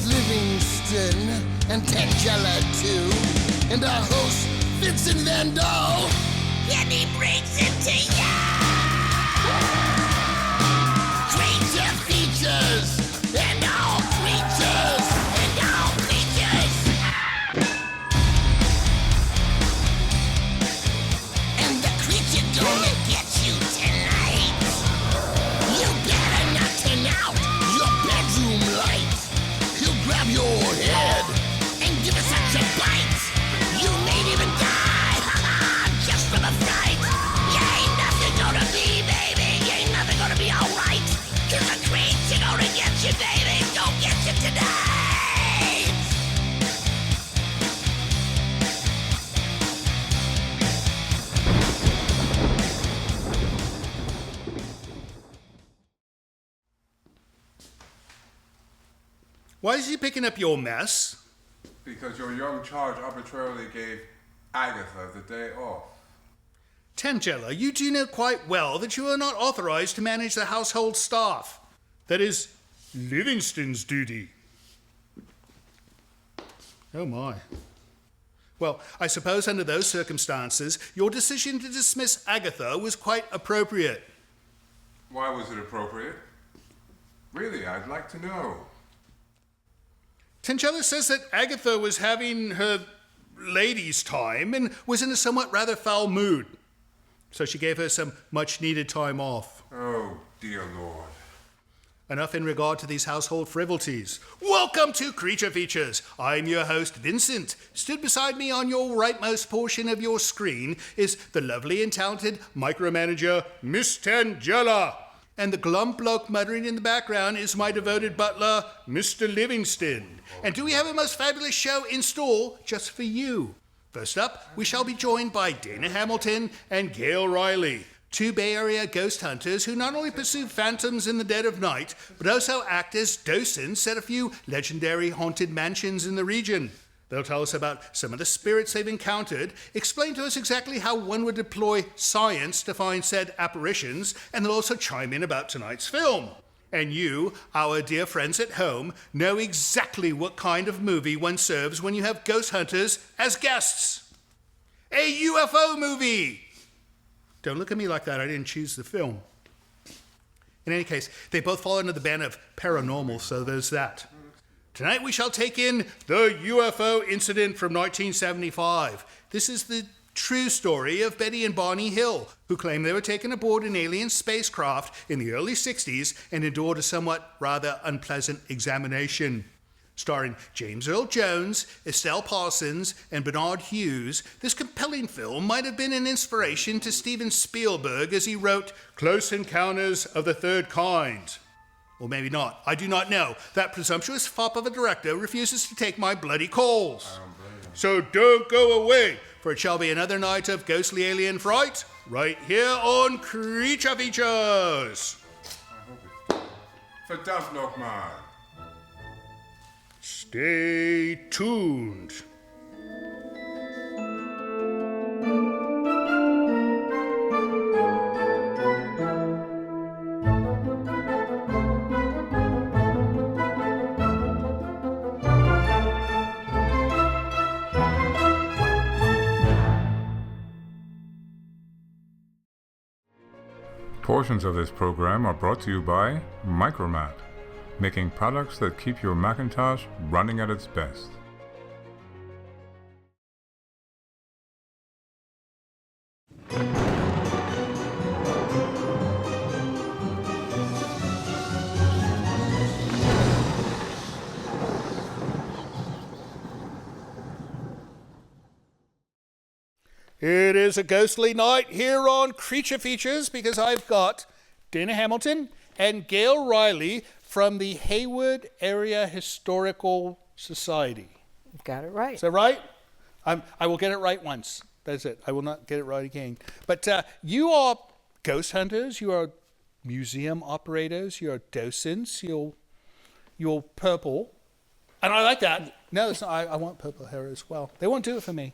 Livingston and Tangela too, and our host Vincent Van Dahl, and he brings it to ya! Creature features and all creatures and all creatures, and the creature gonna get you tonight. You better not turn out your bedroom light. He'll grab your head and give it such a bite. You may even die, just from a fright. You ain't nothing gonna be, baby. You ain't nothing gonna be alright. 'Cause the creature gonna get you, baby. Gonna get you tonight. Why is he picking up your mess? Because your young charge arbitrarily gave Agatha the day off. Tangela, you do know quite well that you are not authorized to manage the household staff. That is Livingston's duty. Oh my. Well, I suppose under those circumstances, your decision to dismiss Agatha was quite appropriate. Why was it appropriate? Really, I'd like to know. Tangela says that Agatha was having her ladies' time and was in a somewhat rather foul mood. So she gave her some much-needed time off. Oh, dear Lord. Enough in regard to these household frivolities. Welcome to Creature Features. I'm your host, Vincent. Stood beside me on your rightmost portion of your screen is the lovely and talented micromanager, Miss Tangela. And the glum bloke muttering in the background is my devoted butler, Mr. Livingston. And do we have a most fabulous show in store just for you? First up, we shall be joined by Dana Hamilton and Gail Reilly, two Bay Area ghost hunters who not only pursue phantoms in the dead of night, but also act as docents at a few legendary haunted mansions in the region. They'll tell us about some of the spirits they've encountered, explain to us exactly how one would deploy science to find said apparitions, and they'll also chime in about tonight's film. And you, our dear friends at home, know exactly what kind of movie one serves when you have ghost hunters as guests. A UFO movie! Don't look at me like that, I didn't choose the film. In any case, they both fall under the ban of Paranormal, so there's that. Tonight we shall take in the UFO Incident from 1975. This is the true story of Betty and Barney Hill, who claim they were taken aboard an alien spacecraft in the early 60s and endured a somewhat rather unpleasant examination. Starring James Earl Jones, Estelle Parsons, and Bernard Hughes, this compelling film might have been an inspiration to Steven Spielberg as he wrote Close Encounters of the Third Kind. Or maybe not. I do not know. That presumptuous fop of a director refuses to take my bloody calls. So don't go away, for it shall be another night of ghostly alien fright, right here on Creature Features. For Duff Knockman. Stay tuned. Portions of this program are brought to you by Micromat, making products that keep your Macintosh running at its best. It is a ghostly night here on Creature Features because I've got Dana Hamilton and Gail Reilly from the Hayward Area Historical Society. You've got it right. Is that right? I will get it right once. That's it. I will not get it right again. But you are ghost hunters. You are museum operators. You are docents. You're purple. And I like that. No, it's not. I want purple hair as well. They won't do it for me.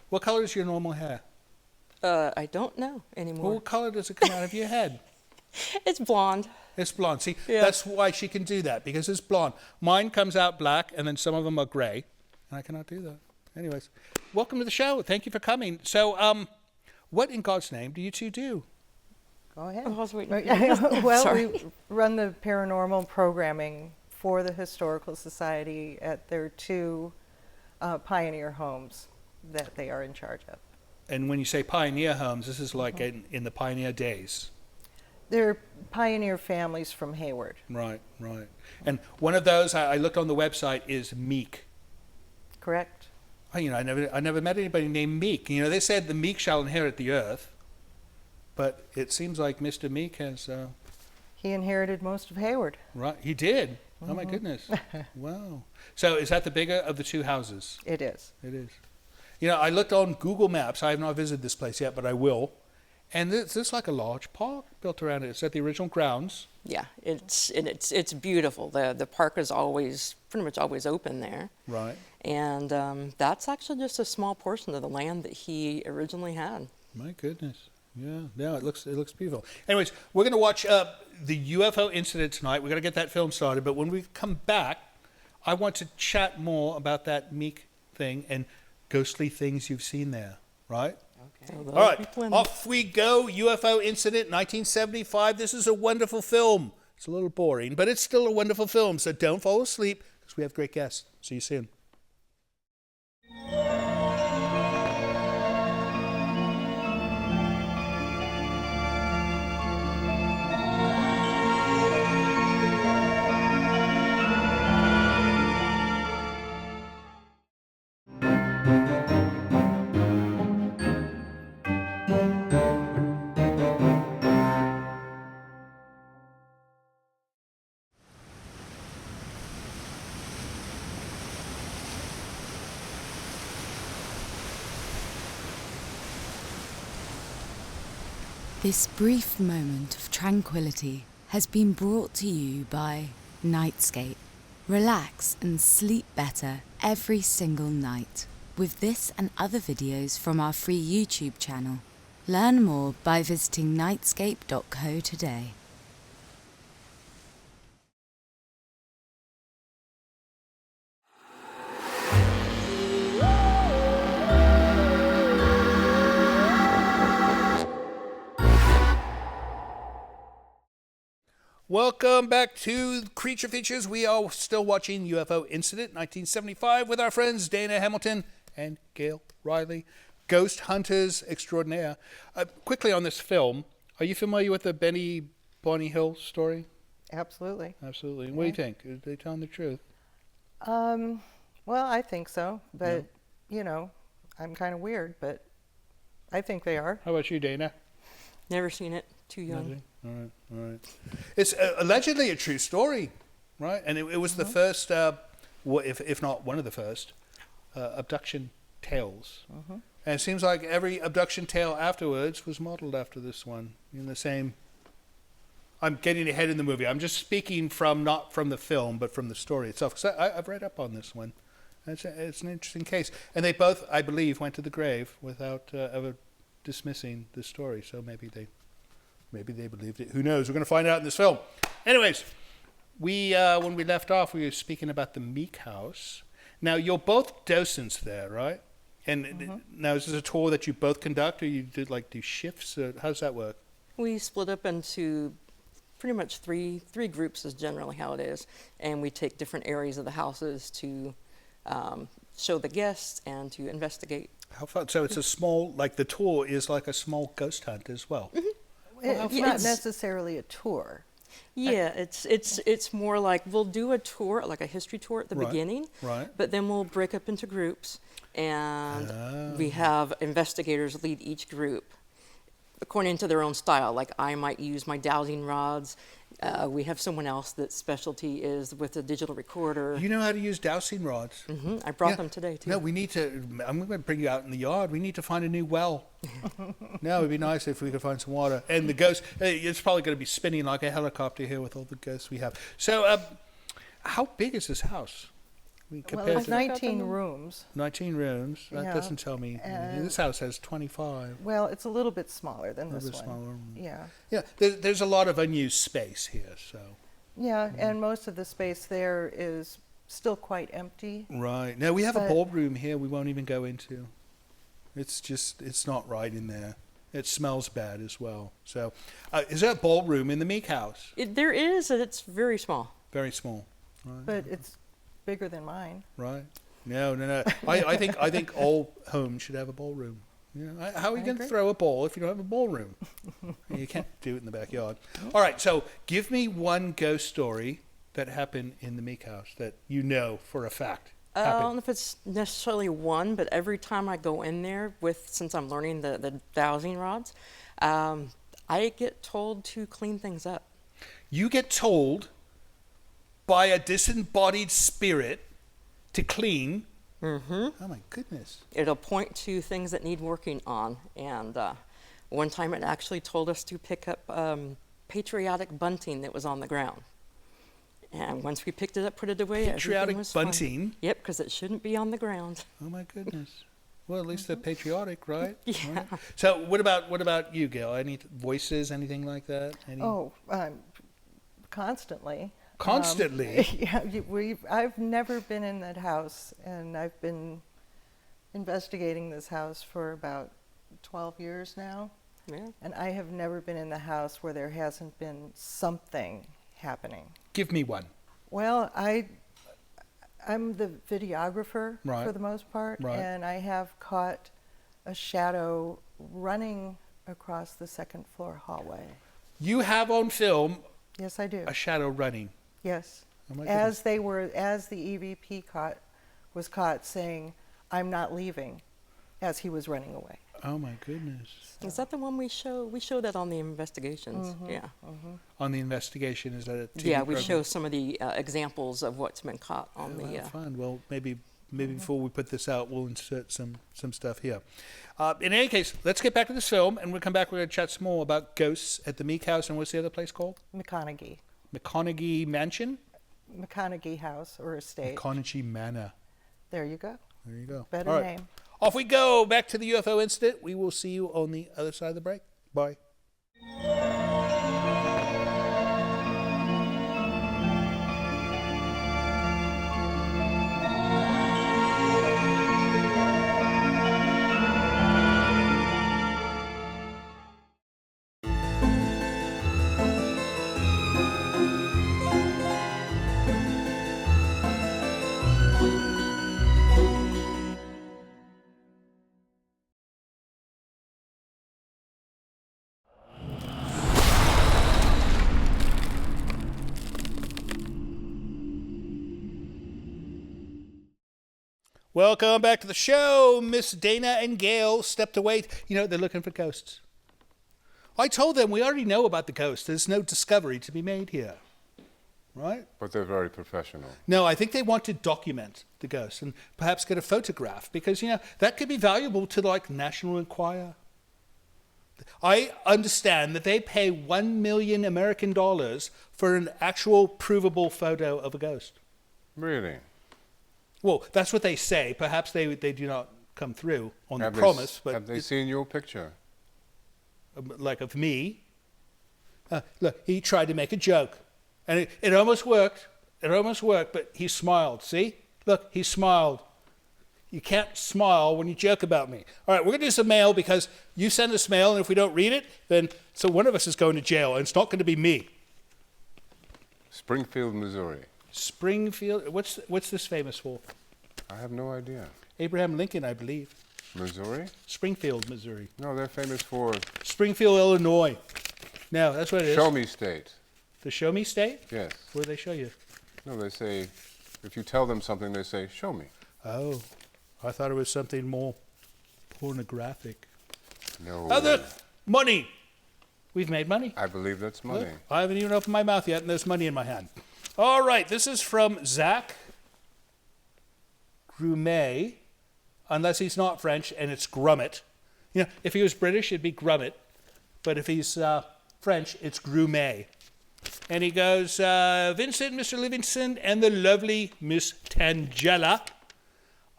What color is your normal hair? I don't know anymore. Well, what color does it come out of your head? It's blonde. It's blonde. See, Yeah. that's why she can do that, because it's blonde. Mine comes out black, and then some of them are gray, and I cannot do that. Anyways, welcome to the show. Thank you for coming. So, what in God's name do you two do? Go ahead. I was waiting. Well, Sorry. we run the paranormal programming for the Historical Society at their 2 pioneer homes that they are in charge of. And when you say pioneer homes, this is like in the pioneer days. They're pioneer families from Hayward. Right, right. And one of those I looked on the website is Meek. Correct? I never met anybody named Meek. They said the meek shall inherit the earth, but it seems like Mr. Meek has. He inherited most of Hayward. Right, he did. Oh my goodness! Wow. So is that the bigger of the 2 houses? It is. It is. I looked on Google Maps. I have not visited this place yet, but I will. And there's like a large park built around it. It's at the original grounds. Yeah, it's beautiful. The park is pretty much always open there. Right. And that's actually just a small portion of the land that he originally had. My goodness. Yeah, it looks beautiful. Anyways, we're going to watch the UFO Incident tonight. We're going to get that film started. But when we come back, I want to chat more about that Meek thing and ghostly things you've seen there, right? Okay. All right, off we go. UFO Incident, 1975. This is a wonderful film. It's a little boring, but it's still a wonderful film. So don't fall asleep, because we have great guests. See you soon. This brief moment of tranquility has been brought to you by Nightscape. Relax and sleep better every single night with this and other videos from our free YouTube channel. Learn more by visiting nightscape.co today. Welcome back to Creature Features. We are still watching UFO Incident 1975 with our friends Dana Hamilton and Gail Reilly, ghost hunters extraordinaire. Quickly on this film, are you familiar with the Bonnie Hill story? Absolutely. Absolutely. And what do you think? Are they telling the truth? Well, I think so, but, I'm kind of weird, but I think they are. How about you, Dana? Never seen it. Too young. Nothing? All right. It's allegedly a true story, right? And it was the first, if not one of the first, abduction tales. And it seems like every abduction tale afterwards was modeled after this one in the same. I'm getting ahead in the movie. I'm just speaking not from the film, but from the story itself. Because I've read up on this one. It's an interesting case. And they both, I believe, went to the grave without ever dismissing the story. So maybe they believed it. Who knows? We're going to find out in this film. Anyways, when we left off, we were speaking about the Meek House. Now, you're both docents there, right? And now, is this a tour that you both conduct, or you do shifts? Or how does that work? We split up into pretty much three groups is generally how it is. And we take different areas of the houses to show the guests and to investigate. How fun. So it's a small, the tour is like a small ghost hunt as well. It's not necessarily a tour. Yeah, it's more like we'll do a tour, like a history tour at the beginning, right. But then we'll break up into groups, and we have investigators lead each group according to their own style. Like I might use my dowsing rods. We have someone else that specialty is with a digital recorder. You know how to use dowsing rods? I brought them today, too. No, we need to, I'm going to bring you out in the yard. We need to find a new well. No, it would be nice if we could find some water. And the ghost, it's probably going to be spinning like a helicopter here with all the ghosts we have. So, how big is this house? We Well, compared it's to 19 rooms. 19 rooms. That Yeah, doesn't tell me. and- This house has 25. Well, it's a little bit smaller than A this little bit one. smaller. Yeah. Yeah, there's a lot of unused space here, so. Yeah, and most of the space there is still quite empty. Right. Now, we have a But- ballroom here we won't even go into. It's not right in there. It smells bad as well. So, is there a ballroom in the Meek house? There is, and it's very small. Very small. Right. But it's bigger than mine. Right. No. I think all homes should have a ballroom. How are you going to agree. throw a ball if you don't have a ballroom? You can't do it in the backyard. All right. So give me one ghost story that happened in the Meek house that you know for a fact I don't happened. know if it's necessarily one, but every time I go in there since I'm learning the dowsing rods, I get told to clean things up. You get told by a disembodied spirit to clean. Mm-hmm. Oh my goodness. It'll point to things that need working on. And one time it actually told us to pick up patriotic bunting that was on the ground. And once we picked it up, put it away, Patriotic everything was fine. bunting? Yep, because it shouldn't be on the ground. Oh my goodness. Well, at least they're patriotic, right? Yeah. Right. So what about you, Gail? Any voices, anything like that? Any? Oh, constantly. Constantly? Yeah, I've never been in that house, and I've been investigating this house for about 12 years now. Yeah. And I have never been in the house where there hasn't been something happening. Give me one. Well, I'm the videographer Right. for the most part, Right. and I have caught a shadow running across the second floor hallway. You have on film Yes, I do. a shadow running. Yes. Oh my As the EVP was caught saying, "I'm not leaving," as he was running away. Oh my goodness. Is that the one we show? We show that on the investigations. Yeah. On the investigation, is that a TV Yeah, we program? show some of the examples of what's been caught on Oh, the. fun. Well, maybe before we put this out, we'll insert some stuff here. In any case, let's get back to this film, and we'll come back. We're going to chat some more about ghosts at the Meek House, and what's the other place called? McConaughey. McConaughey Mansion? McConaughey House or Estate. McConaughey Manor. There you go. There you go. Better All right. name. Off we go. Back to the UFO incident. We will see you on the other side of the break. Bye. Welcome back to the show. Miss Dana and Gail stepped away. They're looking for ghosts. I told them we already know about the ghosts. There's no discovery to be made here. Right? But they're very professional. No, I think they want to document the ghosts and perhaps get a photograph because, that could be valuable to, National Enquirer. I understand that they pay $1 million American for an actual provable photo of a ghost. Really? Well, that's what they say. Perhaps they do not come through on the Have they promise, but have they seen your picture? like of me. Look, he tried to make a joke, and it almost worked. It almost worked, but he smiled. See? Look, he smiled. You can't smile when you joke about me. All right, we're going to do some mail because you send us mail, and if we don't read it, then so one of us is going to jail, and it's not going to be me. Springfield, Missouri. Springfield. What's this famous for? I have no idea. Abraham Lincoln, I believe. Missouri? Springfield, Missouri. No, they're famous for Springfield, Illinois. No, that's what it is. Show Me State. The Show Me State? Yes. Where do they show you? No, they say, if you tell them something, they say, show me. Oh, I thought it was something more pornographic. No. Oh, look, money. We've made money. I believe that's money. Look, I haven't even opened my mouth yet, and there's money in my hand. All right, this is from Zach Grumet, unless he's not French, and it's Grummet. If he was British, it'd be Grummet, but if he's French, it's Grumet. And he goes, Vincent, Mr. Livingston, and the lovely Miss Tangella.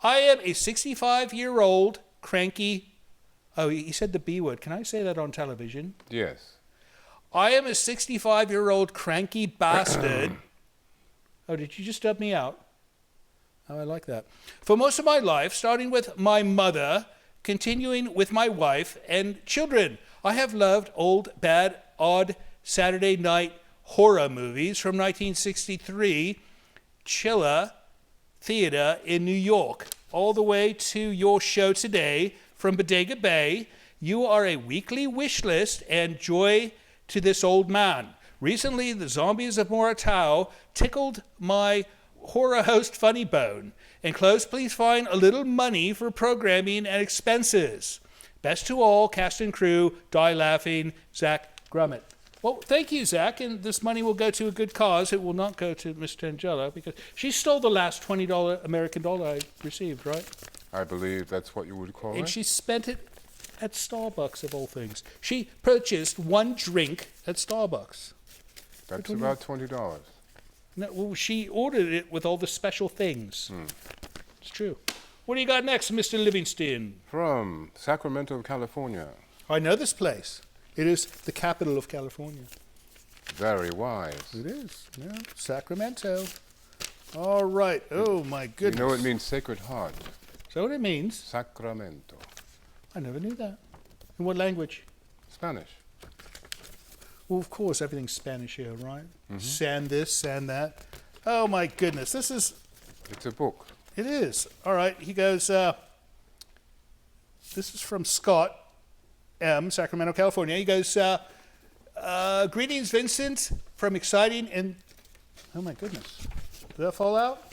I am a 65-year-old cranky... Oh, he said the B word. Can I say that on television? Yes. I am a 65-year-old cranky bastard. Oh, did you just dub me out? Oh, I like that. For most of my life, starting with my mother, continuing with my wife and children, I have loved old, bad, odd Saturday night horror movies from 1963, Chiller Theater in New York, all the way to your show today from Bodega Bay. You are a weekly wish list and joy to this old man. Recently, the zombies of Moratau tickled my horror host funny bone. Enclosed, please find a little money for programming and expenses. Best to all, cast and crew, die laughing, Zach Grummett. Well, thank you, Zach, and this money will go to a good cause. It will not go to Miss Tangella, because she stole the last $20 American dollar I received, right? I believe that's what you would call And it. she spent it at Starbucks, of all things. She purchased one drink at Starbucks. That's about $20. No, well, she ordered it with all the special things. It's true. What do you got next, Mr. Livingston? From Sacramento, California. I know this place. It is the capital of California. Very wise. It is, yeah. Sacramento. All right. Oh, my goodness. You know it means Sacred Heart. Is that what it means? Sacramento. I never knew that. In what language? Spanish. Well, of course, everything's Spanish here, right? San this, san that. Oh, my goodness. This is... It's a book. It is. All right. He goes, this is from Scott M., Sacramento, California. He goes, greetings, Vincent, from exciting and... Oh, my goodness. Did that fall out?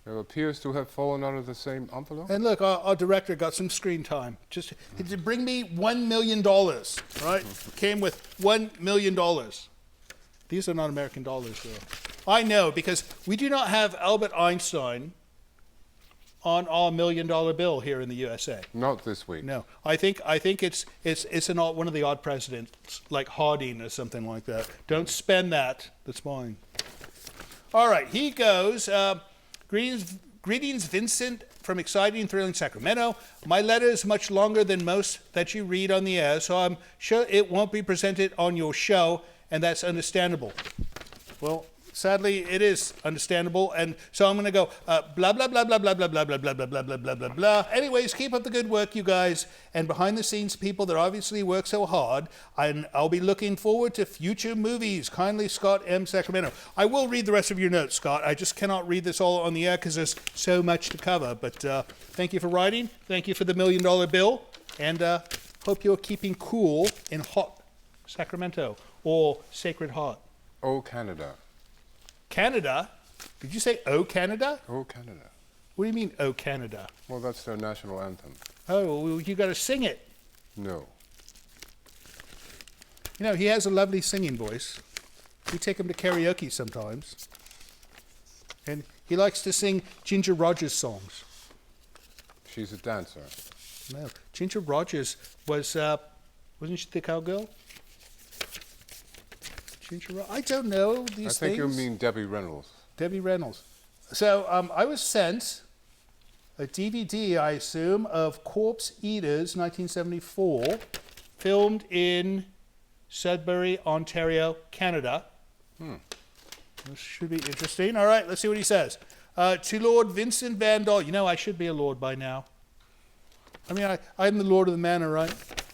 It appears to have fallen out of the same envelope. And look, our director got some screen time. Just to bring me $1 million, right? Came with $1 million. These are not American dollars, though. I know, because we do not have Albert Einstein on our $1 million bill here in the USA. Not this week. No, I think it's one of the odd presidents, like Harding or something like that. Don't spend that. That's mine. All right, he goes. Greetings, Vincent, from exciting, thrilling Sacramento. My letter is much longer than most that you read on the air, so I'm sure it won't be presented on your show, and that's understandable. Well, sadly, it is understandable, and so I'm going to go blah, blah, blah, blah, blah, blah, blah, blah, blah, blah, blah, blah, blah, blah, blah. Anyways, keep up the good work, you guys, and behind-the-scenes people that obviously work so hard, and I'll be looking forward to future movies. Kindly, Scott M. Sacramento. I will read the rest of your notes, Scott. I just cannot read this all on the air because there's so much to cover, but thank you for writing. Thank you for the $1 million bill, and hope you're keeping cool in hot Sacramento, or Sacred Heart. Oh, Canada. Canada? Did you say "Oh Canada"? Oh, Canada. What do you mean "Oh Canada"? Well, that's their national anthem. Oh, well, you got to sing it. No. You know, he has a lovely singing voice. We take him to karaoke sometimes. And he likes to sing Ginger Rogers songs. She's a dancer. No, Ginger Rogers was, wasn't she the cowgirl? I don't know these things. I think you mean Debbie Reynolds. Debbie Reynolds. So I was sent a DVD, I assume, of Corpse Eaters, 1974, filmed in Sudbury, Ontario, Canada. This should be interesting. All right, let's see what he says. To Lord Vincent Van Dal. You know, I should be a lord by now. I mean, I'm the lord of the manor, right?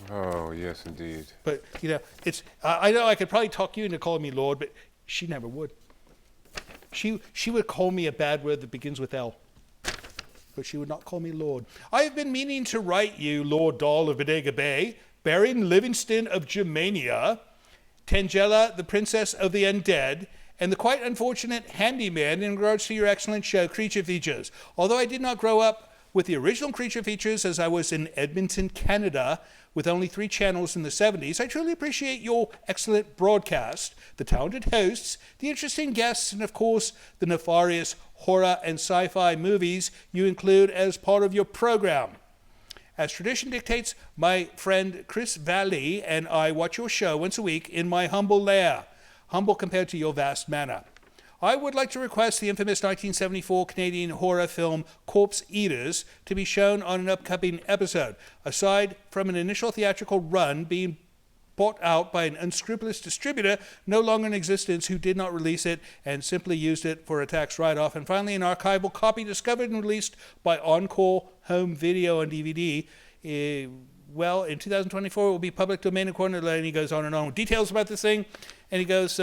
Oh, yes, indeed. But, you know, I know I could probably talk you into calling me Lord, but she never would. She would call me a bad word that begins with L. But she would not call me Lord. I have been meaning to write you, Lord Dahl of Bodega Bay, Baron Livingston of Germania, Tangella, the Princess of the Undead, and the quite unfortunate handyman in regards to your excellent show, Creature Features. Although I did not grow up with the original Creature Features as I was in Edmonton, Canada, with only 3 channels in the 70s, I truly appreciate your excellent broadcast, the talented hosts, the interesting guests, and of course, the nefarious horror and sci-fi movies you include as part of your program. As tradition dictates, my friend Chris Valley and I watch your show once a week in my humble lair. humble compared to your vast manor. I would like to request the infamous 1974 Canadian horror film Corpse Eaters to be shown on an upcoming episode. Aside from an initial theatrical run being bought out by an unscrupulous distributor no longer in existence who did not release it and simply used it for a tax write-off, and finally an archival copy discovered and released by Encore Home Video on DVD. Well, in 2024 it will be public domain according to the, and he goes on and on with details about this thing, and he goes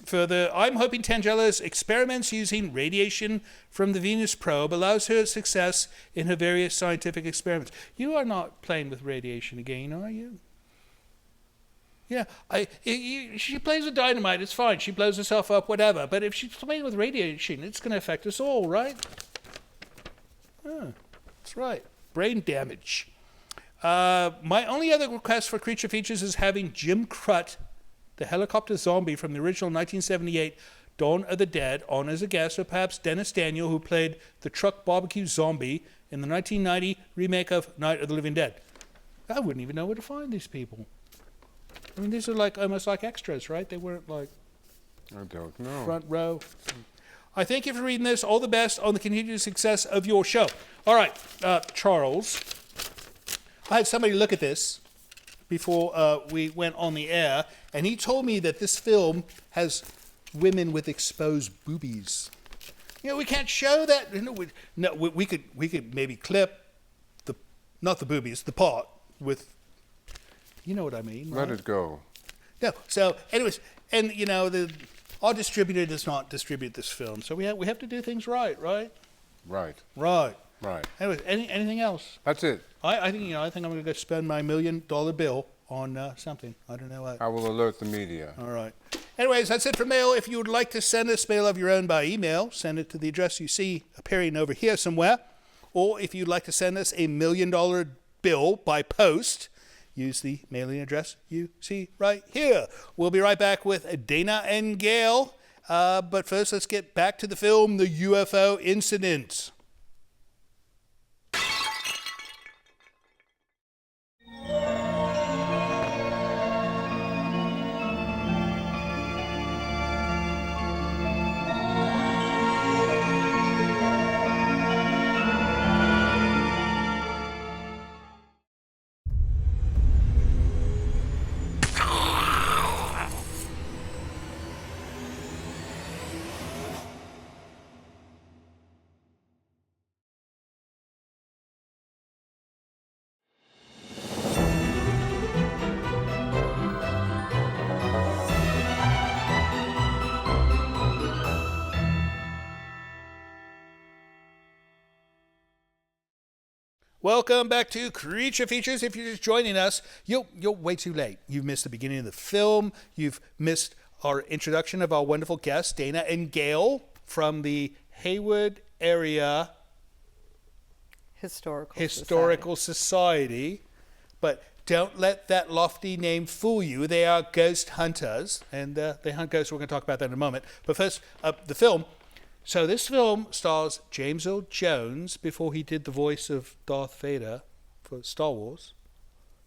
further, I'm hoping Tangela's experiments using radiation from the Venus probe allows her success in her various scientific experiments. You are not playing with radiation again, are you? Yeah, she plays with dynamite, it's fine. She blows herself up, whatever. But if she's playing with radiation, it's going to affect us all, right? That's right. Brain damage. My only other request for creature features is having Jim Crut, the helicopter zombie from the original 1978 Dawn of the Dead, on as a guest, or perhaps Dennis Daniel, who played the truck barbecue zombie in the 1990 remake of Night of the Living Dead. I wouldn't even know where to find these people. I mean, these are like almost like extras, right? They weren't like I don't know. front row. I thank you for reading this. All the best on the continued success of your show. All right, Charles. I had somebody look at this before we went on the air, and he told me that this film has women with exposed boobies. You know, we can't show that. We could maybe clip not the boobies, the part with. You know what I mean, right? Let it go. No. So, anyways, and you know, our distributor does not distribute this film, so we have to do things right, right? Right. Right. Right. Anyways, anything else? That's it. I think I'm going to go spend my $1 million bill on something. I don't know what. I will alert the media. All right. Anyways, that's it for mail. If you would like to send us mail of your own by email, send it to the address you see appearing over here somewhere. Or if you'd like to send us a $1 million bill by post, use the mailing address you see right here. We'll be right back with Dana and Gail. But first, let's get back to the film, The UFO Incident. Welcome back to Creature Features. If you're just joining us, you're way too late. You've missed the beginning of the film. You've missed our introduction of our wonderful guests, Dana and Gail, from the Hayward Area Historical Society. But don't let that lofty name fool you. They are ghost hunters, and they hunt ghosts. We're going to talk about that in a moment. But first, the film. So this film stars James Earl Jones before he did the voice of Darth Vader for Star Wars.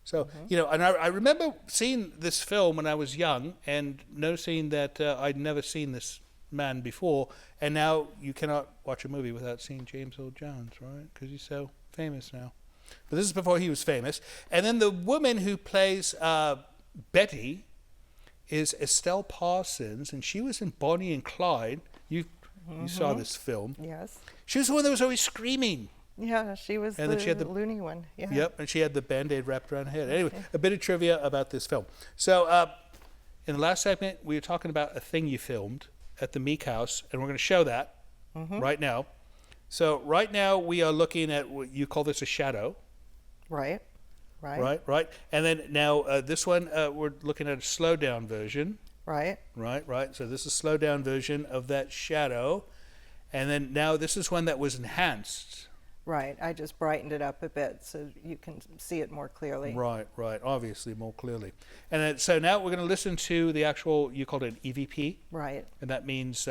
So, you know, and I remember seeing this film when I was young and noticing that I'd never seen this man before. And now you cannot watch a movie without seeing James Earl Jones, right? Because he's so famous now. But this is before he was famous. And then the woman who plays Betty is Estelle Parsons, and she was in Bonnie and Clyde. You saw this film. Yes. She was the one that was always screaming. Yeah, she was And then she had the loony one. Yeah. Yep, and she had the Band-Aid wrapped around her head. Anyway, a bit of trivia about this film. So in the last segment, we were talking about a thing you filmed at the Meek House, and we're going to show that right now. So right now, we are looking at what you call this a shadow. Right. Right. And then now this one, we're looking at a slowed-down version. Right. So this is a slowed-down version of that shadow. And then now this is one that was enhanced. Right. I just brightened it up a bit so you can see it more clearly. Right. Obviously, more clearly. And then, so now we're going to listen to the actual, you called it an EVP. Right. And that means...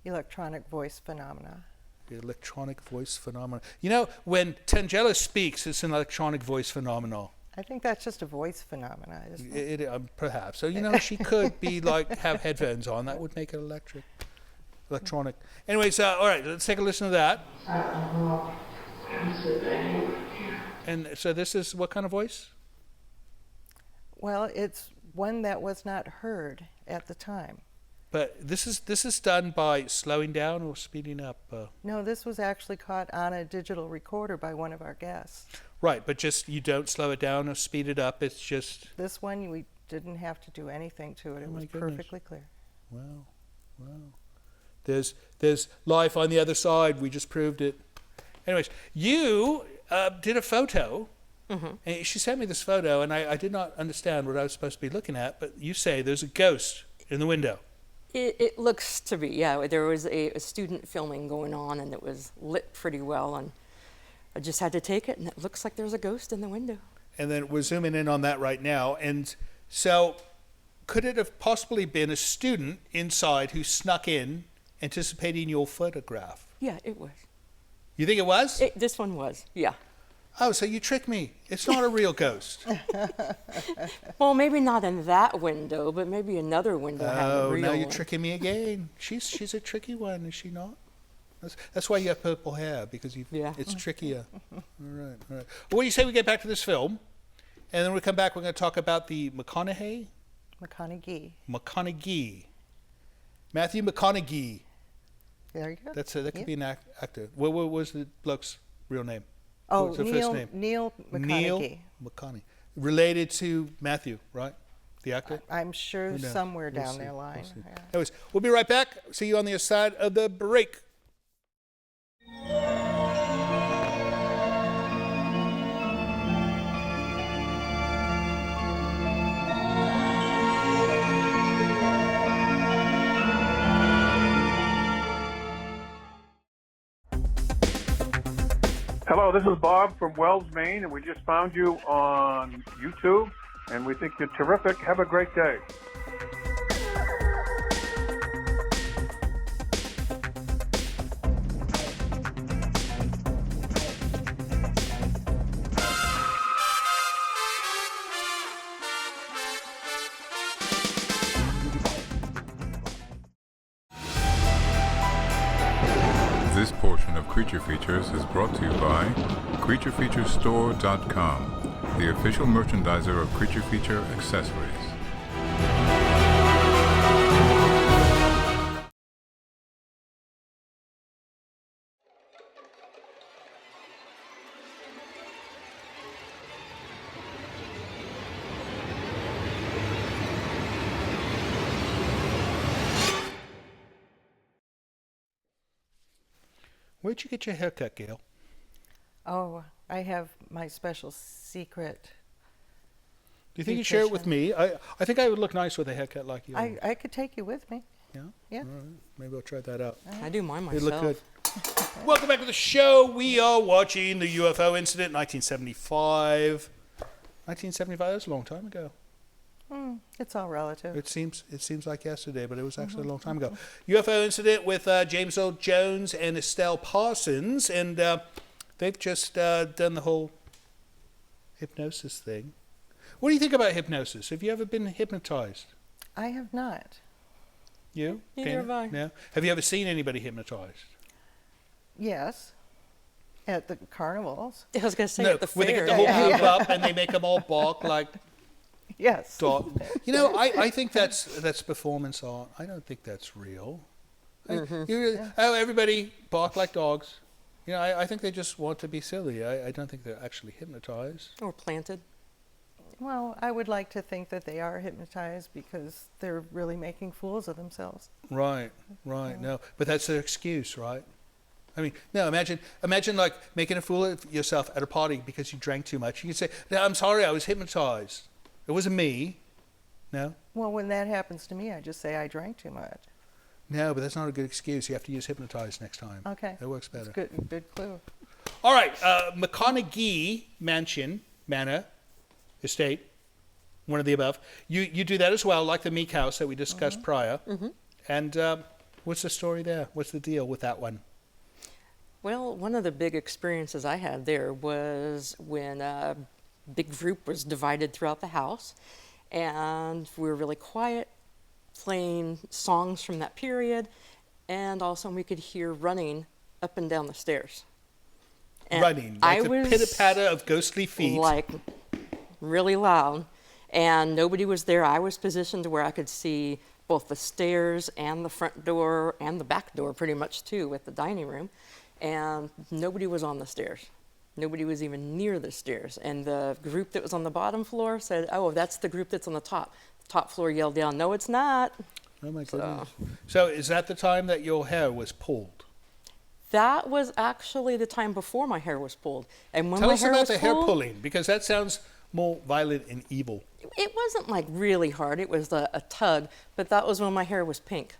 electronic voice phenomena. The electronic voice phenomenon. You know, when Tangela speaks, it's an electronic voice phenomenon. I think that's just a voice phenomena, isn't it? Perhaps. So, she could be like, have headphones on. That would make it electronic. Anyways, all right, let's take a listen to that. And so this is what kind of voice? Well, it's one that was not heard at the time. But this is done by slowing down or speeding up? No, this was actually caught on a digital recorder by one of our guests. Right, but just you don't slow it down or speed it up. It's just... This one, we didn't have to do anything to it. It was perfectly clear. Wow. There's life on the other side. We just proved it. Anyways, you did a photo. Mm-hmm. And she sent me this photo, and I did not understand what I was supposed to be looking at, but you say there's a ghost in the window. It looks to be, yeah. There was a student filming going on, and it was lit pretty well, and I just had to take it, and it looks like there's a ghost in the window. And then we're zooming in on that right now. And so could it have possibly been a student inside who snuck in anticipating your photograph? Yeah, it was. You think it was? This one was, yeah. Oh, so you tricked me. It's not a real ghost. Well, maybe not in that window, but maybe another window had a real now you're one. tricking me again. She's a tricky one, is she not? That's why you have purple hair, because it's trickier. All right. Well, what do you say we get back to this film, and then we come back, we're going to talk about the McConaughey? McConaughey. Matthew McConaughey. There you go. That could be an actor. What was the bloke's real name? Oh, What's the first name? Neil McConaughey. Neil McConaughey. Related to Matthew, right? The actor? I'm sure somewhere We'll down see. their line. We'll see. Yeah. Anyways, we'll be right back. See you on the other side of the break. Hello, this is Bob from Wells, Maine, and we just found you on YouTube, and we think you're terrific. Have a great day. This portion of Creature Features is brought to you by CreatureFeatureStore.com, the official merchandiser of Creature Feature accessories. Where'd you get your haircut, Gail? Oh, I have my special secret. Do you think you'd share it with me? I think I would look nice with a haircut like you. I could take you with me. Yeah? Yeah. All right. Maybe I'll try that out. I do mine They myself. look good. Welcome back to the show. We are watching the UFO Incident, 1975. 1975, that's a long time ago. It's all relative. It seems like yesterday, but it was actually a long time ago. UFO Incident with James Earl Jones and Estelle Parsons, and they've just done the whole hypnosis thing. What do you think about hypnosis? Have you ever been hypnotized? I have not. You? Neither Dana? have I. No? Have you ever seen anybody hypnotized? Yes. At the carnivals. I was going to say No, at the where they fair. get the whole group up and they make them all bark like Yes. dog. You know, I think that's performance art. I don't think that's real. Everybody bark like dogs. You know, I think they just want to be silly. I don't think they're actually hypnotized. Or planted. Well, I would like to think that they are hypnotized because they're really making fools of themselves. Right. No, but that's their excuse, right? I mean, no. Imagine like making a fool of yourself at a party because you drank too much. You can say, "No, I'm sorry, I was hypnotized. It wasn't me." No. Well, when that happens to me, I just say I drank too much. No, but that's not a good excuse. You have to use hypnotized next time. Okay. That works better. It's good clue. All right, McConaughey Manor, Estate, one of the above. You do that as well, like the Meek House that we discussed prior. And what's the story there? What's the deal with that one? Well, one of the big experiences I had there was when big group was divided throughout the house, and we were really quiet, playing songs from that period, and all of a sudden we could hear running up and down the stairs. And Running, like the pitter-patter of ghostly feet. Like really loud, and nobody was there. I was positioned to where I could see both the stairs and the front door and the back door pretty much too with the dining room, and nobody was on the stairs. Nobody was even near the stairs, and the group that was on the bottom floor said, "Oh, that's the group that's on the top." The top floor yelled down, "No, it's not." Oh my goodness. So is that the time that your hair was pulled? That was actually the time before my hair was pulled. And when Tell my us hair about was the hair pulled, pulling, because that sounds more violent and evil. it wasn't like really hard. It was a tug, but that was when my hair was pink.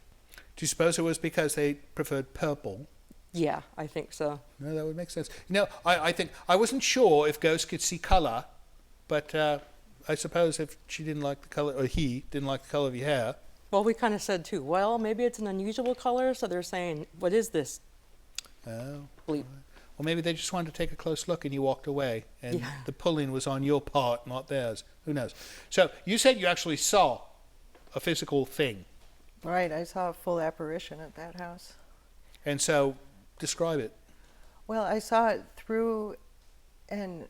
Do you suppose it was because they preferred purple? Yeah, I think so. No, that would make sense. You know, I think I wasn't sure if ghosts could see color, but I suppose if she didn't like the color, or he didn't like the color of your hair. Well, we kind of said too, well, maybe it's an unusual color, so they're saying, what is this? Oh. Bleep. Or maybe they just wanted to take a close look and you walked away, and Yeah. the pulling was on your part, not theirs. Who knows? So you said you actually saw a physical thing, Right, I saw a full apparition at that house. and so describe it. Well, I saw it through, and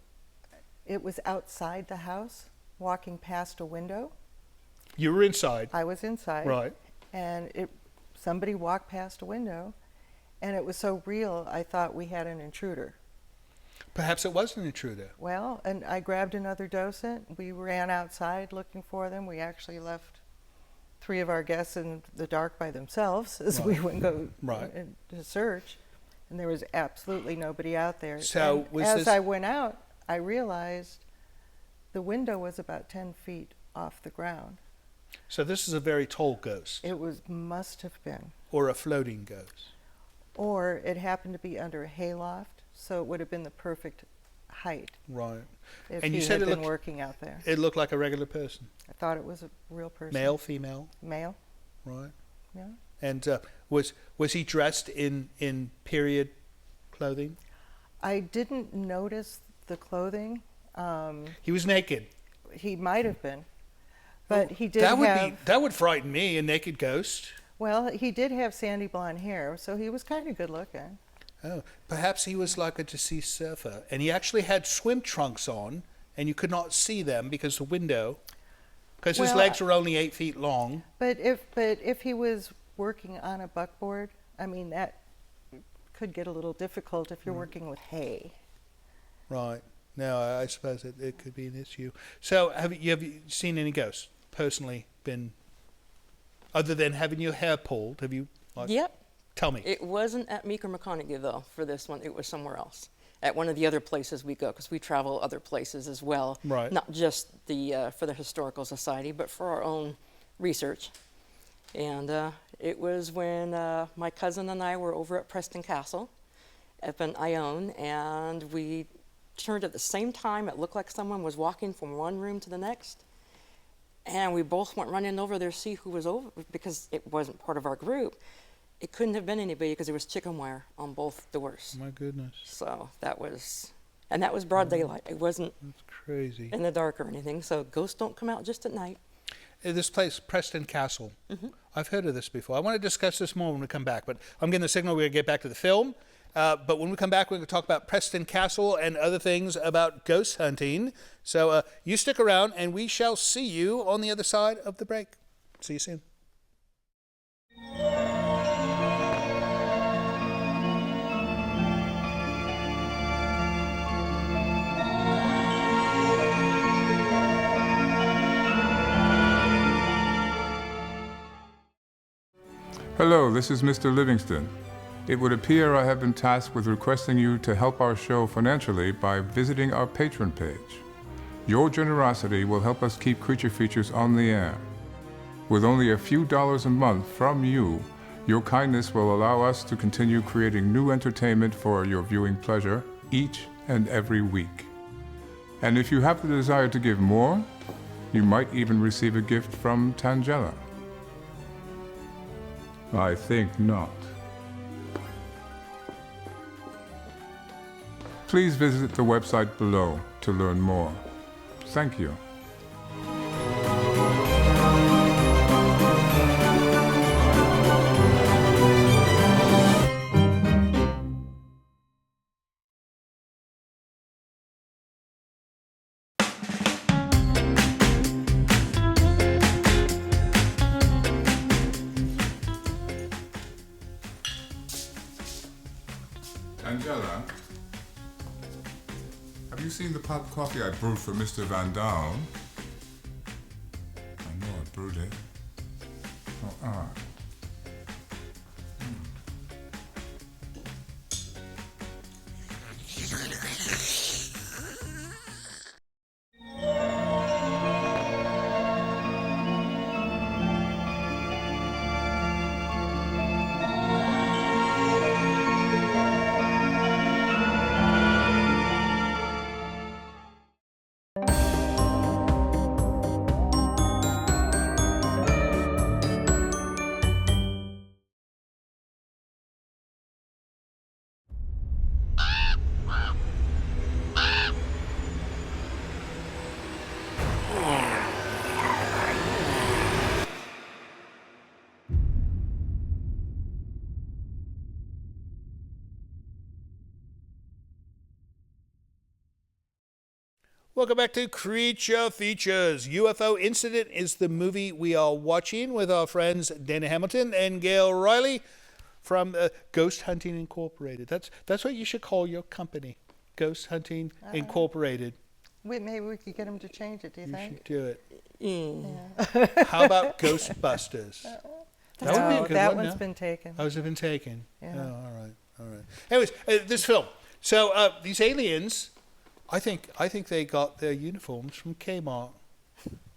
it was outside the house, walking past a window. You were inside, I was inside. right? And somebody walked past a window, and it was so real, I thought we had an intruder. Perhaps it was an intruder. Well, and I grabbed another docent. We ran outside looking for them. We actually left 3 of our guests in the dark by themselves as we went go Right. to search, and there was absolutely nobody out there. So And was as this- I went out, I realized the window was about 10 feet off the ground. So this is a very tall ghost, It must have been. or a floating ghost. Or it happened to be under a hayloft, so it would have been the perfect height Right. if And he you said had it been looked, working out there. it looked like a regular person. I thought it was a real person. Male, female, Male, right? yeah. And was he dressed in period clothing? I didn't notice the clothing. He was naked. He might have been, but he did That would frighten me, a naked ghost. Well, he did have sandy blonde hair, so he was kind of good looking. Oh, perhaps he was like a deceased surfer, and he actually had swim trunks on, and you could not see them because his Well, legs were only 8 feet long. But if he was working on a buckboard, I mean that could get a little difficult if you're working with hay. Right. No, I suppose it could be an issue. So have you seen any ghosts personally? Been other than having your hair pulled? Have you? Yep. Tell me. It wasn't at Meeker McConaughey, though, for this one. It was somewhere else. At one of the other places we go, because we travel other places as well. Right. Not just for the Historical Society, but for our own research. And it was when my cousin and I were over at Preston Castle up in Ione, and we turned at the same time. It looked like someone was walking from one room to the next. And we both went running over there to see who was over, because it wasn't part of our group. It couldn't have been anybody because there was chicken wire on both doors. My goodness, So that was broad daylight. It wasn't that's crazy. in the dark or anything. So ghosts don't come out just at night. This place, Preston Castle. I've heard of this before. I want to discuss this more when we come back, but I'm getting the signal we're going to get back to the film. But when we come back, we're going to talk about Preston Castle and other things about ghost hunting. So you stick around, and we shall see you on the other side of the break. See you soon. Hello, this is Mr. Livingston. It would appear I have been tasked with requesting you to help our show financially by visiting our Patreon page. Your generosity will help us keep Creature Features on the air. With only a few dollars a month from you, your kindness will allow us to continue creating new entertainment for your viewing pleasure each and every week. And if you have the desire to give more, you might even receive a gift from Tangela. I think not. Please visit the website below to learn more. Thank you. Angela, have you seen the pot of coffee I brewed for Mr. Van Dam? I know I brewed it. Oh, Welcome back to Creature Features. UFO Incident is the movie we are watching with our friends Dana Hamilton and Gail Reilly from Ghost Hunting Incorporated. That's what you should call your company, Ghost Hunting Incorporated. Maybe we could get them to change it, do you You think? should do it. Yeah. How about Ghostbusters? That would be a No, good that one, one's no? been taken. Oh, has it been taken? Yeah. Oh, all right. Anyways, this film. So these aliens, I think they got their uniforms from Kmart.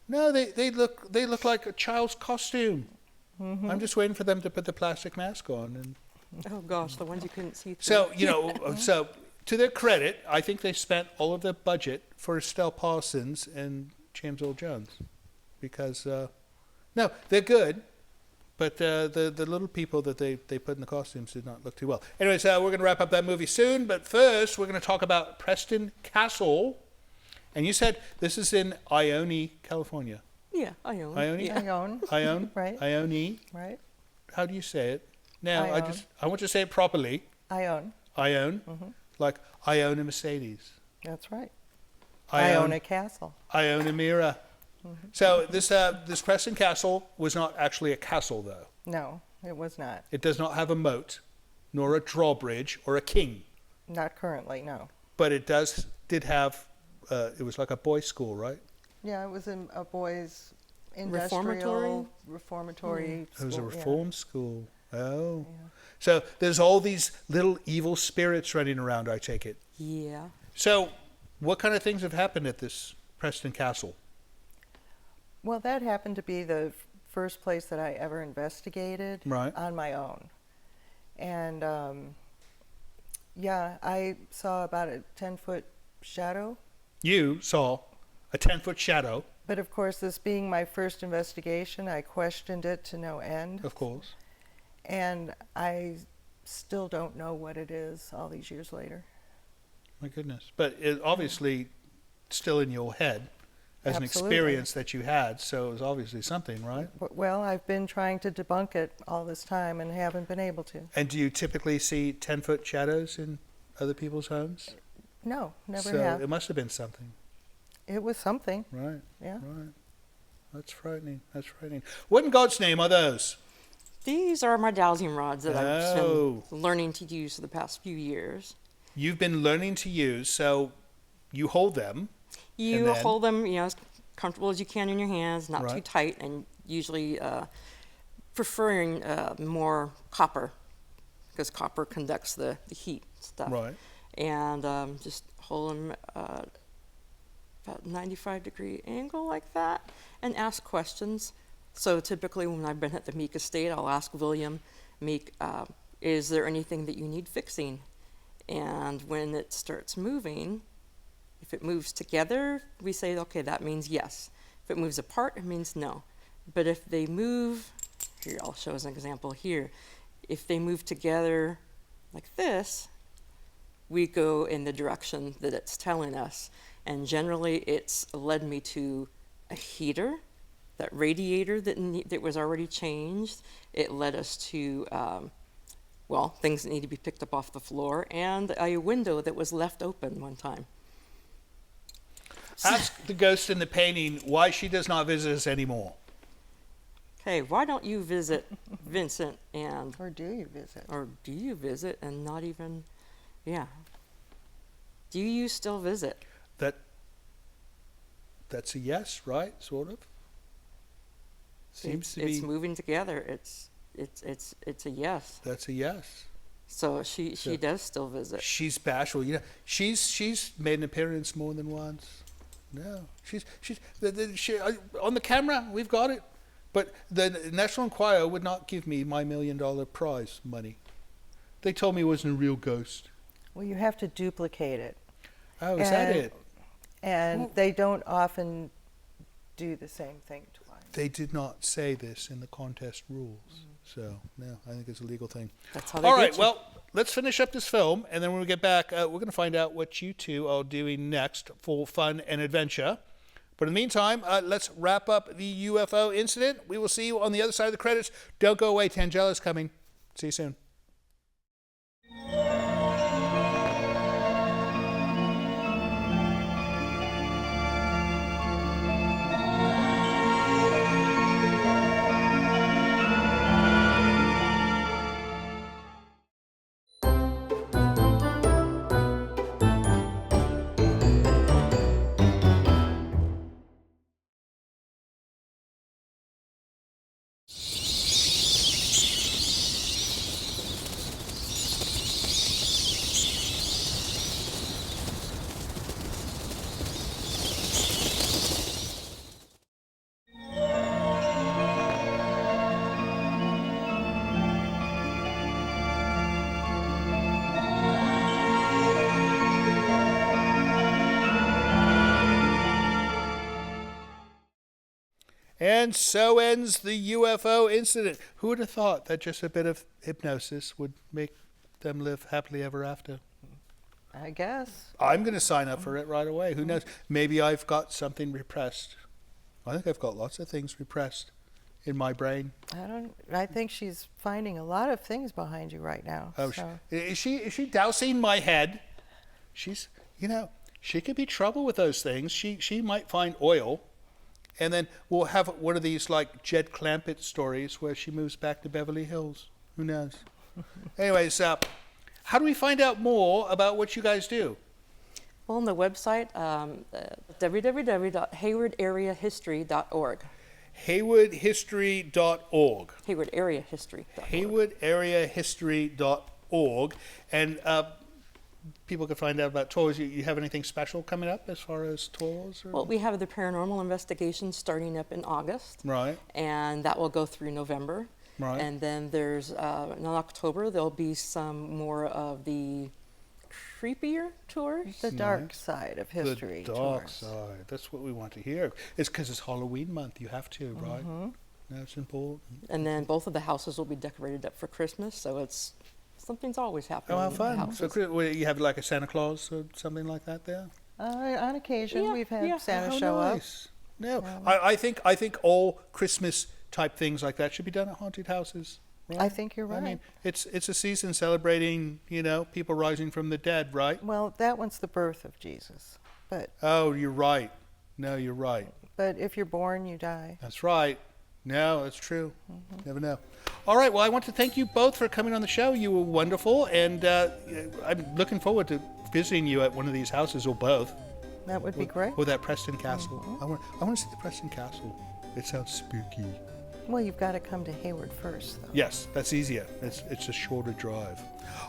No, they look like a child's costume. Mm-hmm. I'm just waiting for them to put the plastic mask on. And Oh gosh, the ones you couldn't see through. so so to their credit, I think they spent all of their budget for Estelle Parsons and James Earl Jones, because no, they're good. But the little people that they put in the costumes did not look too well. Anyways, we're going to wrap up that movie soon. But first, we're going to talk about Preston Castle. And you said this is in Ione, California. Yeah, I own. Ione? Yeah. Ione? Right. Ione? Right. How do you say it? Now, Ione. I want you to say it properly. Ione. Ione? Like I own a Mercedes. That's right. I own a castle. I own a mirror. So this Preston Castle was not actually a castle, though. No, it was not. It does not have a moat, nor a drawbridge, or a king. Not currently, no. But it did have, it was like a boys' school, right? Yeah, it was in a boys' Reformatory? reformatory It was a school, reform school. Oh. Yeah. So there's all these little evil spirits running around, I take it. Yeah. So what kind of things have happened at this Preston Castle? Well, that happened to be the first place that I ever investigated Right. on my own. And yeah, I saw about a 10-foot shadow. You saw a 10-foot shadow, But of course, this being my first investigation, I questioned it to no end. of course. And I still don't know what it is all these years later. My goodness. But it obviously still in your head as an Absolutely. experience that you had, so it was obviously something, right? Well, I've been trying to debunk it all this time and haven't been able to. And do you typically see 10-foot shadows in other people's homes? No, never So have. it must have been something. It was something, Right, yeah. right. That's frightening. That's frightening. What in God's name are those? These are my dowsing rods that I've Oh. been learning to use for the past few years. You've been learning to use, so you hold them. You then? hold them, as comfortable as you can in your hands, not too Right. tight, and usually preferring more copper, because copper conducts the heat stuff. Right. And just hold them about 95-degree angle like that, and ask questions. So typically when I've been at the Meek estate, I'll ask William, Meek, is there anything that you need fixing? And when it starts moving, if it moves together, we say, okay, that means yes. If it moves apart, it means no. But if they move, here, I'll show as an example here. If they move together like this, we go in the direction that it's telling us. And generally, it's led me to a heater, that radiator that was already changed. It led us to, things that need to be picked up off the floor, and a window that was left open one time. Ask the ghost in the painting why she does not visit us anymore. Okay, why don't you visit Vincent and... Or do you visit? Or do you visit and not even... Yeah. Do you still visit? That's a yes, right? Sort of. Seems to be. It's moving together. It's a yes. That's a yes. So she does still visit. She's bashful. You know, she's made an appearance more than once. No, she on the camera. We've got it. But the National Enquirer would not give me my $1 million prize money. They told me it wasn't a real ghost. Well, you have to duplicate it. Oh, is that it? And they don't often do the same thing twice. They did not say this in the contest rules. So, no, I think it's a legal thing. That's how they All get right, you. well, let's finish up this film, and then when we get back, we're going to find out what you two are doing next for fun and adventure. But in the meantime, let's wrap up the UFO incident. We will see you on the other side of the credits. Don't go away. Tangela's coming. See you soon. And so ends the UFO incident. Who would have thought that just a bit of hypnosis would make them live happily ever after? I guess. I'm going to sign up for it right away. Who knows? Maybe I've got something repressed. I think I've got lots of things repressed in my brain. I think she's finding a lot of things behind you right now. Oh, so. is she dousing my head? She's, she could be trouble with those things. She might find oil. And then we'll have one of these like Jed Clampett stories where she moves back to Beverly Hills. Who knows? Anyways, how do we find out more about what you guys do? Well, on the website, www.haywardareahistory.org. Haywardhistory.org. Haywardareahistory.org. Haywardareahistory.org. And people can find out about tours. You have anything special coming up as far as tours? Or? Well, we have the paranormal investigation starting up in August. Right. And that will go through November. Right. And then there's, in October, there'll be some more of the creepier tours. The dark side of history. The dark side. That's what we want to hear. It's because it's Halloween month. You have to, right? That's important. And then both of the houses will be decorated up for Christmas, so something's always happening. Oh, how in the fun. houses. So you have like a Santa Claus or something like that there? On occasion, we've had Santa Oh, show nice. No, I think all Christmas type things like that should be done at haunted houses. Right? I think you're right. I mean, it's a season celebrating, people rising from the dead, right? Well, that one's the birth of Jesus. But Oh, you're right. No, you're right. But if you're born, you die. That's right. No, that's true. Never know. All right. Well, I want to thank you both for coming on the show. You were wonderful, and I'm looking forward to visiting you at one of these houses or both. That would be great. Or that Preston Castle. I want to see the Preston Castle. It sounds spooky. Well, you've got to come to Hayward first, though. Yes, that's easier. It's a shorter drive.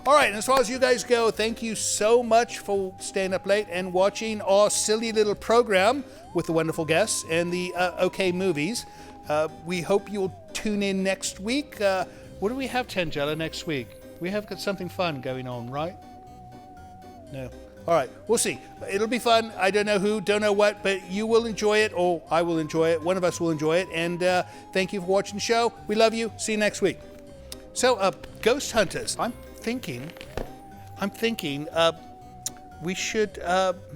All right, and as far as you guys go, thank you so much for staying up late and watching our silly little program with the wonderful guests and the OK movies. We hope you'll tune in next week. What do we have, Tangela, next week? We have got something fun going on, right? No. All right, we'll see. It'll be fun. I don't know who, don't know what, but you will enjoy it, or I will enjoy it. One of us will enjoy it. And thank you for watching the show. We love you. See you next week. So, Ghost Hunters, I'm thinking, we should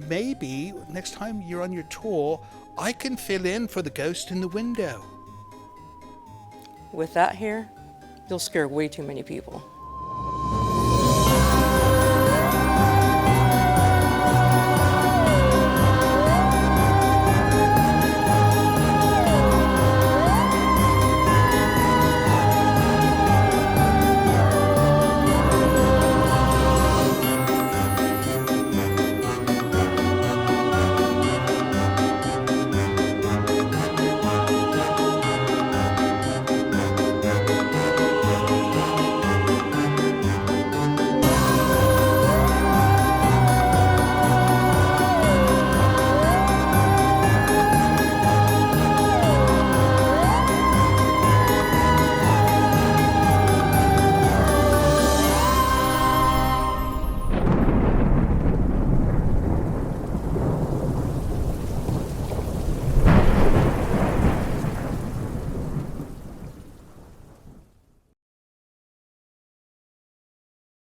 maybe next time you're on your tour, I can fill in for the ghost in the window. With that here, you'll scare way too many people.